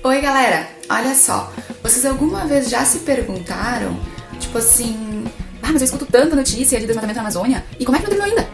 Oi galera, olha só, vocês alguma vez já se perguntaram, tipo assim, mas eu escuto tanta notícia de desmatamento na Amazônia, e como é que não terminou ainda?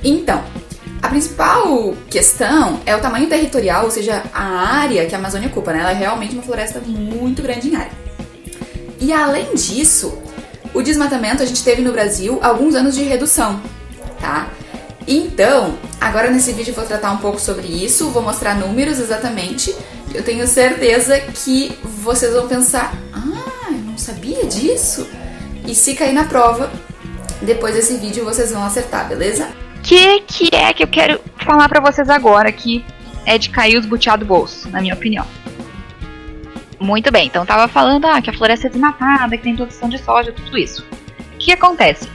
Então, a principal questão é o tamanho territorial, ou seja, a área que a Amazônia ocupa, né? Ela é realmente uma floresta muito grande em área. E além disso, o desmatamento a gente teve no Brasil alguns anos de redução, tá? Então, agora nesse vídeo eu vou tratar um pouco sobre isso, vou mostrar números exatamente. Eu tenho certeza que vocês vão pensar, eu não sabia disso? E se cair na prova, depois desse vídeo vocês vão acertar, beleza? Que é que eu quero falar pra vocês agora que é de cair os butiá do bolso, na minha opinião. Muito bem, então tava falando que a floresta é desmatada, que tem produção de soja, tudo isso. O que acontece?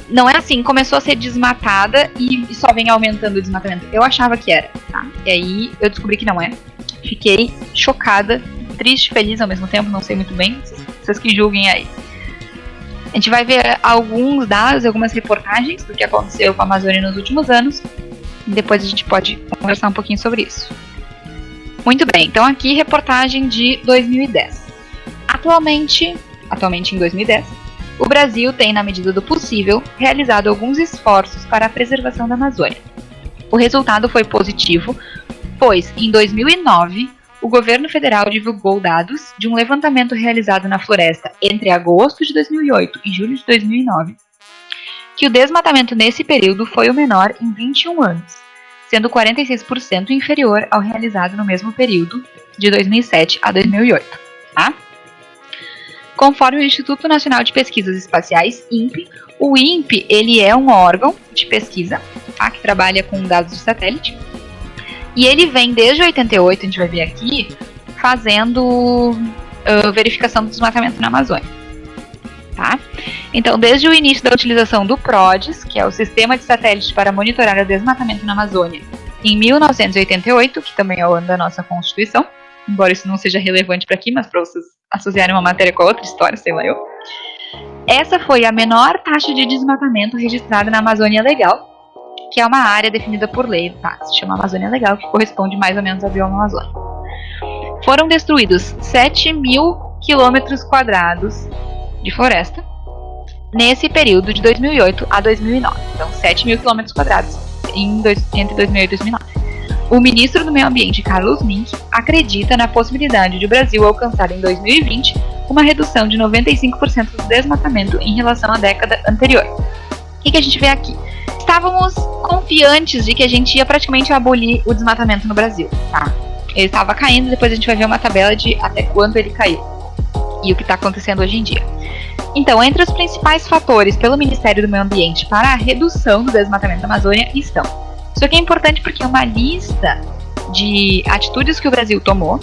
Não é assim, começou a ser desmatada e só vem aumentando o desmatamento. Eu achava que era, tá? E aí eu descobri que não é. Fiquei chocada, triste, feliz ao mesmo tempo, não sei muito bem, vocês que julguem aí. A gente vai ver alguns dados, algumas reportagens do que aconteceu com a Amazônia nos últimos anos. E depois a gente pode conversar um pouquinho sobre isso. Muito bem, então aqui reportagem de 2010. Atualmente em 2010, o Brasil tem, na medida do possível, realizado alguns esforços para a preservação da Amazônia. O resultado foi positivo, pois em 2009 o governo federal divulgou dados de um levantamento realizado na floresta entre agosto de 2008 e julho de 2009, que o desmatamento nesse período foi o menor em 21 anos, sendo 46% inferior ao realizado no mesmo período de 2007 a 2008. Tá? Conforme o Instituto Nacional de Pesquisas Espaciais, INPE, o INPE ele é um órgão de pesquisa, tá, que trabalha com dados de satélite. E ele vem desde 88, a gente vai ver aqui, fazendo verificação do desmatamento na Amazônia. Tá? Então, desde o início da utilização do PRODES, que é o Sistema de Satélite para Monitorar o Desmatamento na Amazônia, em 1988, que também é o ano da nossa Constituição, embora isso não seja relevante para aqui, mas para vocês associarem uma matéria com a outra história, sei lá eu. Essa foi a menor taxa de desmatamento registrada na Amazônia Legal, que é uma área definida por lei, tá? Se chama Amazônia Legal, que corresponde mais ou menos ao bioma amazônico. Foram destruídos 7.000 quilômetros quadrados de floresta nesse período de 2008 a 2009. Então, 7.000 quilômetros quadrados entre 2008 e 2009. O ministro do Meio Ambiente, Carlos Mink, acredita na possibilidade de o Brasil alcançar em 2020 uma redução de 95% do desmatamento em relação à década anterior. O que a gente vê aqui? Estávamos confiantes de que a gente ia praticamente abolir o desmatamento no Brasil, tá? Ele estava caindo, depois a gente vai ver uma tabela de até quanto ele caiu e o que está acontecendo hoje em dia. Então, entre os principais fatores pelo Ministério do Meio Ambiente para a redução do desmatamento da Amazônia estão. Isso aqui é importante porque é uma lista de atitudes que o Brasil tomou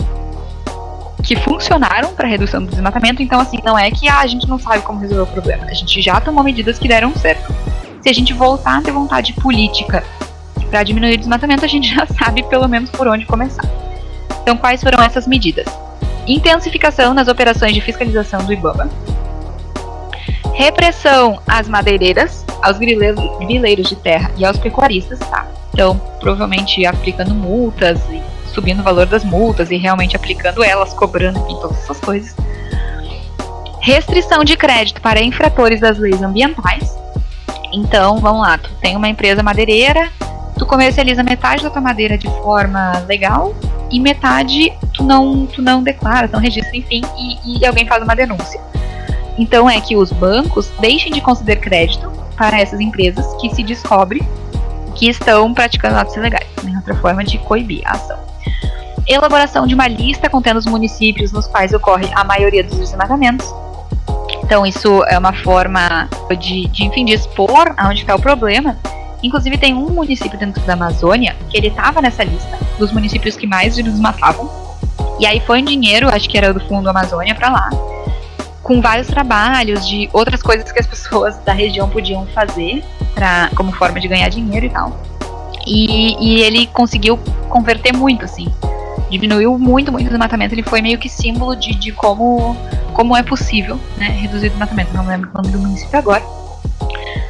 que funcionaram para a redução do desmatamento. Então, assim, não é que a gente não sabe como resolver o problema. A gente já tomou medidas que deram certo. Se a gente voltar a ter vontade política para diminuir o desmatamento, a gente já sabe pelo menos por onde começar. Então, quais foram essas medidas? Intensificação nas operações de fiscalização do IBAMA. Repressão às madeireiras, aos grileiros de terra e aos pecuaristas, tá? Então, provavelmente aplicando multas e subindo o valor das multas e realmente aplicando elas, cobrando, enfim, todas essas coisas. Restrição de crédito para infratores das leis ambientais. Então, vamos lá, tu tem uma empresa madeireira, tu comercializa metade da tua madeira de forma legal e metade tu não declara, tu não registra, enfim, e alguém faz uma denúncia. Então é que os bancos deixem de conceder crédito para essas empresas que se descobre que estão praticando atos ilegais, né? Outra forma de coibir a ação. Elaboração de uma lista contendo os municípios nos quais ocorre a maioria dos desmatamentos. Então isso é uma forma de expor aonde está o problema. Inclusive tem um município dentro da Amazônia que ele estava nessa lista dos municípios que mais desmatavam. E aí foi um dinheiro, acho que era do Fundo Amazônia, para lá, com vários trabalhos de outras coisas que as pessoas da região podiam fazer como forma de ganhar dinheiro e tal. E ele conseguiu converter muito, assim. Diminuiu muito o desmatamento. Ele foi meio que símbolo de como é possível, né, reduzir o desmatamento. Não lembro o nome do município agora.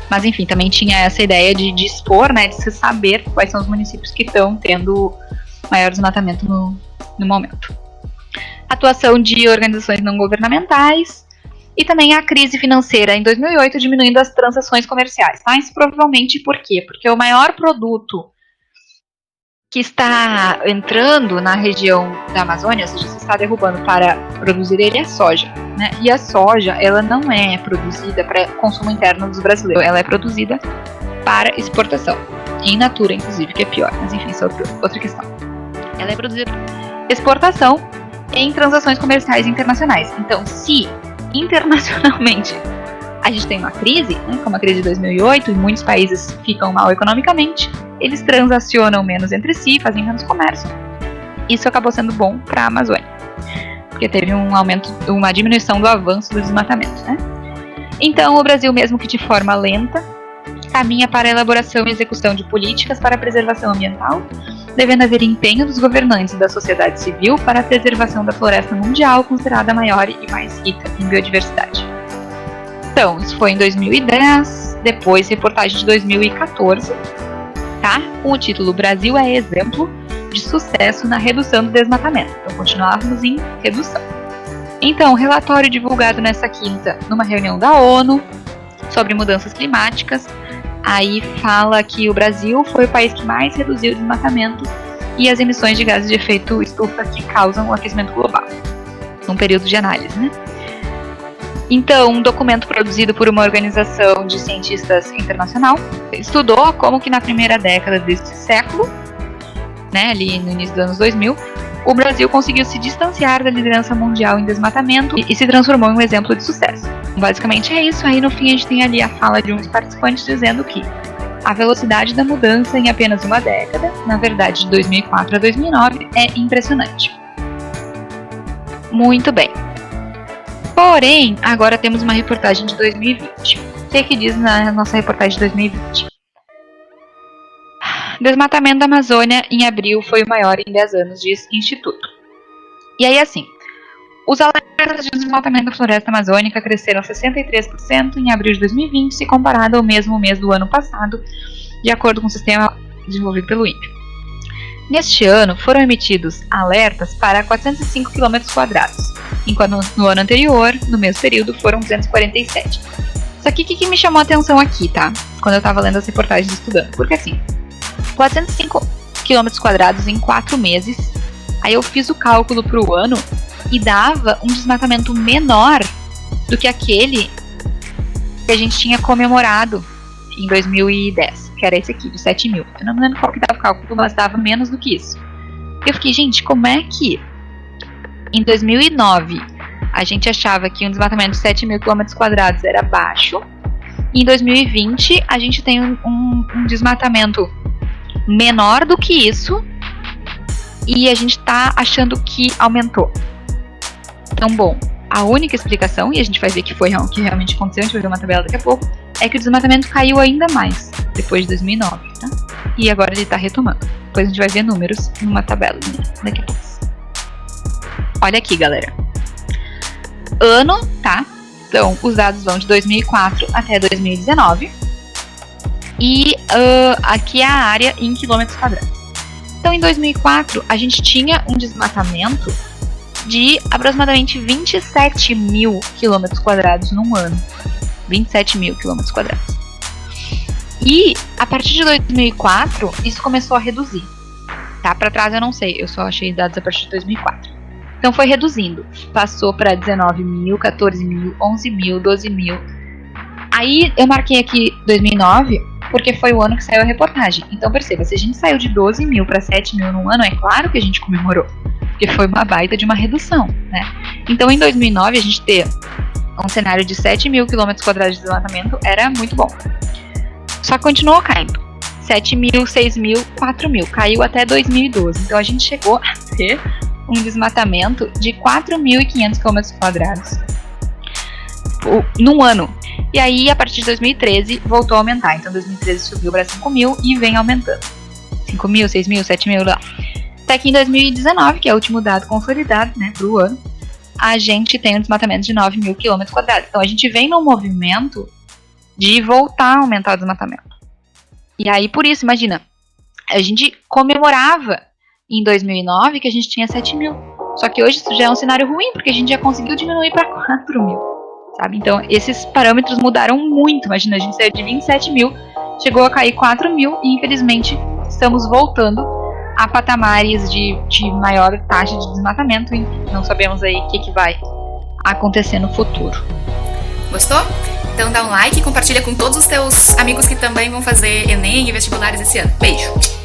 Mas enfim, também tinha essa ideia de expor, né, de se saber quais são os municípios que estão tendo maior desmatamento no momento. Atuação de organizações não governamentais e também a crise financeira em 2008 diminuindo as transações comerciais. Mas provavelmente por quê? Porque o maior produto que está entrando na região da Amazônia, ou seja, se está derrubando para produzir ele, é a soja, né? E a soja, ela não é produzida para consumo interno dos brasileiros, ela é produzida para exportação, in natura inclusive, que é pior, mas enfim, isso é outra questão. Ela é produzida para exportação em transações comerciais internacionais. Então, se internacionalmente a gente tem uma crise, né, como a crise de 2008, e muitos países ficam mal economicamente, eles transacionam menos entre si, fazem menos comércio. Isso acabou sendo bom para a Amazônia, porque teve uma diminuição do avanço do desmatamento, né? Então, o Brasil, mesmo que de forma lenta, caminha para a elaboração e execução de políticas para a preservação ambiental, devendo haver empenho dos governantes e da sociedade civil para a preservação da floresta mundial, considerada a maior e mais rica em biodiversidade. Então, isso foi em 2010, depois reportagem de 2014, tá? Com o título Brasil é exemplo de sucesso na redução do desmatamento. Então, continuávamos em redução. Então, relatório divulgado nessa quinta, numa reunião da ONU, sobre mudanças climáticas, aí fala que o Brasil foi o país que mais reduziu o desmatamento e as emissões de gases de efeito estufa que causam o aquecimento global, num período de análise, né? Então, um documento produzido por uma organização de cientistas internacional estudou como que na primeira década deste século, né, ali no início dos anos 2000, o Brasil conseguiu se distanciar da liderança mundial em desmatamento e se transformou em um exemplo de sucesso. Basicamente é isso. Aí no fim a gente tem ali a fala de um dos participantes dizendo que a velocidade da mudança em apenas uma década, na verdade de 2004 a 2009, é impressionante. Muito bem. Porém, agora temos uma reportagem de 2020. O que diz na nossa reportagem de 2020? Desmatamento da Amazônia em abril foi o maior em 10 anos, diz Instituto. E aí assim, os alertas de desmatamento da floresta amazônica cresceram 63% em abril de 2020, se comparado ao mesmo mês do ano passado, de acordo com o sistema desenvolvido pelo INPE. Neste ano, foram emitidos alertas para 405 km², enquanto no ano anterior, no mesmo período, foram 247. Só que o que me chamou a atenção aqui, tá? Quando eu estava lendo as reportagens estudando. Porque assim, 405 km² em 4 meses, aí eu fiz o cálculo para o ano e dava um desmatamento menor do que aquele que a gente tinha comemorado em 2010, que era esse aqui, de 7 mil. Eu não me lembro qual que dava o cálculo, mas dava menos do que isso. Eu fiquei, gente, como é que em 2009 a gente achava que um desmatamento de 7 mil km² era baixo, e em 2020 a gente tem um desmatamento menor do que isso, e a gente tá achando que aumentou. Então, bom, a única explicação, e a gente vai ver que foi o que realmente aconteceu, a gente vai ver uma tabela daqui a pouco, é que o desmatamento caiu ainda mais depois de 2009, tá? E agora ele tá retomando. Depois a gente vai ver números numa tabela daqui a pouco. Olha aqui, galera. Ano, tá? Então, os dados vão de 2004 até 2019. E aqui é a área em quilômetros quadrados. Então, em 2004, a gente tinha um desmatamento de aproximadamente 27 mil km² num ano. 27 mil km². E, a partir de 2004, isso começou a reduzir. Tá? Para trás eu não sei, eu só achei dados a partir de 2004. Então, foi reduzindo. Passou para 19 mil, 14 mil, 11 mil, 12 mil. Aí, eu marquei aqui 2009, porque foi o ano que saiu a reportagem. Então, perceba, se a gente saiu de 12 mil para 7 mil num ano, é claro que a gente comemorou. Porque foi uma baita de uma redução, né? Então, em 2009, a gente ter um cenário de 7 mil km² de desmatamento era muito bom. Só que continuou caindo. 7 mil, 6 mil, 4 mil. Caiu até 2012. Então, a gente chegou a ter um desmatamento de 4.500 km² num ano. E aí, a partir de 2013, voltou a aumentar. Então, 2013 subiu para 5 mil e vem aumentando. 5 mil, 6 mil, 7 mil, lá. Até que em 2019, que é o último dado consolidado, né, para o ano, a gente tem um desmatamento de 9 mil km². Então, a gente vem num movimento de voltar a aumentar o desmatamento. E aí, por isso, imagina, a gente comemorava em 2009 que a gente tinha 7 mil. Só que hoje isso já é um cenário ruim, porque a gente já conseguiu diminuir para 4 mil, sabe? Então esses parâmetros mudaram muito. Imagina, a gente saiu de 27 mil, chegou a cair 4 mil e infelizmente estamos voltando a patamares de maior taxa de desmatamento e não sabemos aí o que vai acontecer no futuro. Gostou? Então dá um like e compartilha com todos os teus amigos que também vão fazer Enem e vestibulares esse ano. Beijo!